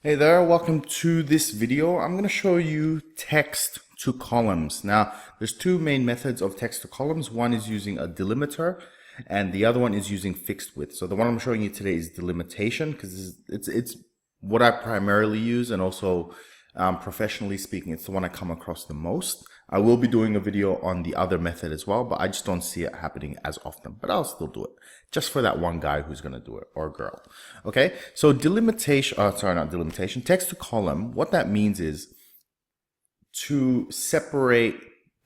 Hey there, welcome to this video. I'm going to show you text to columns. Now, there's two main methods of text to columns. One is using a delimiter and the other one is using fixed width. So the one I'm showing you today is delimitation because it's what I primarily use, and also professionally speaking, it's the one I come across the most. I will be doing a video on the other method as well, but I just don't see it happening as often, but I'll still do it just for that one guy who's going to do it, or girl. Okay. So delimitation, sorry, not delimitation, text to column. What that means is to separate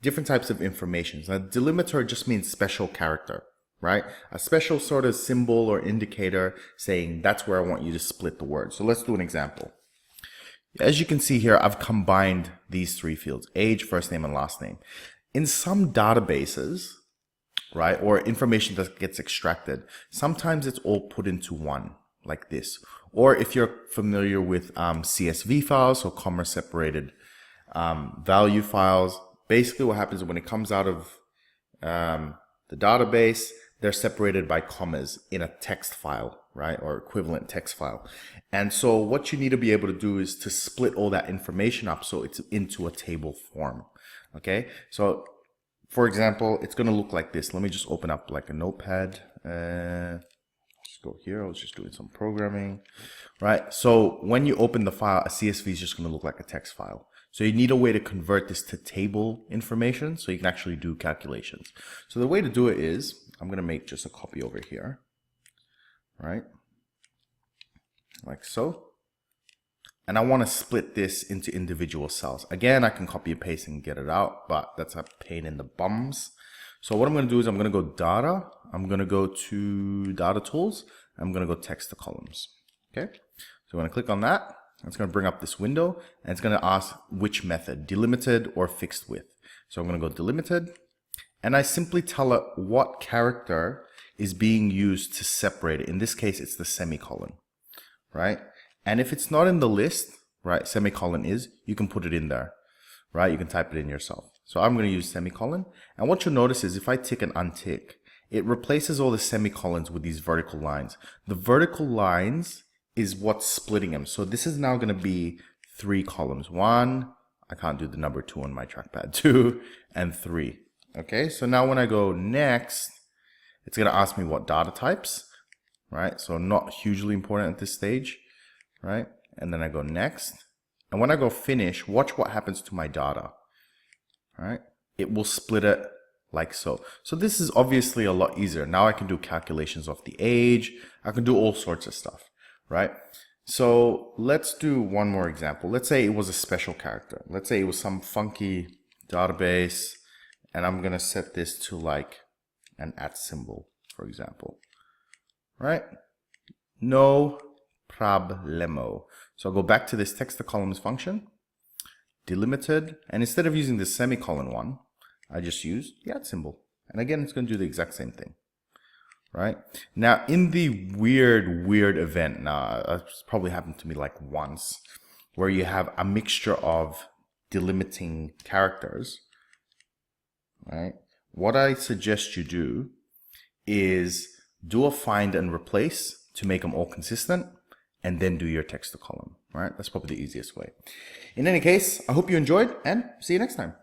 different types of information. Now, delimiter just means special character, right? A special sort of symbol or indicator saying that's where I want you to split the word. So let's do an example. As you can see here, I've combined these three fields: age, first name, and last name. In some databases, right, or information that gets extracted, sometimes it's all put into one, like this. Or if you're familiar with CSV files, so comma separated value files, basically what happens when it comes out of the database, they're separated by commas in a text file, right, or equivalent text file. And so what you need to be able to do is to split all that information up so it's into a table form. Okay, so for example, it's going to look like this. Let me just open up like a notepad. Just go here. I was just doing some programming, right? So when you open the file, a CSV is just going to look like a text file. So you need a way to convert this to table information so you can actually do calculations. So the way to do it is, I'm going to make just a copy over here, right? Like so. And I want to split this into individual cells. Again, I can copy and paste and get it out, but that's a pain in the bums. So what I'm going to do is I'm going to go data. I'm going to go to data tools. I'm going to go text to columns. Okay. So I'm going to click on that. It's going to bring up this window and it's going to ask which method, delimited or fixed width. So I'm going to go delimited, and I simply tell it what character is being used to separate it. In this case, it's the semicolon, right? And if it's not in the list, right, semicolon is, you can put it in there, right? You can type it in yourself. So I'm going to use semicolon. And what you'll notice is if I tick and untick, it replaces all the semicolons with these vertical lines. The vertical lines is what's splitting them. So this is now going to be 3 columns. 1, I can't do the number 2 on my trackpad, 2 and 3. Okay, so now when I go next, it's going to ask me what data types, right? So not hugely important at this stage, right? And then I go next. And when I go finish, watch what happens to my data, right? It will split it like so. So this is obviously a lot easier. Now I can do calculations of the age. I can do all sorts of stuff, right? So let's do one more example. Let's say it was a special character. Let's say it was some funky database, and I'm going to set this to like an @ symbol, for example, right? No problemo. So I'll go back to this text to columns function, delimited, and instead of using the semicolon one, I just use the @ symbol. And again, it's going to do the exact same thing, right? Now, in the weird event, now it's probably happened to me like once, where you have a mixture of delimiting characters, right? What I suggest you do is do a find and replace to make them all consistent, and then do your text to column, right? That's probably the easiest way. In any case, I hope you enjoyed, and see you next time.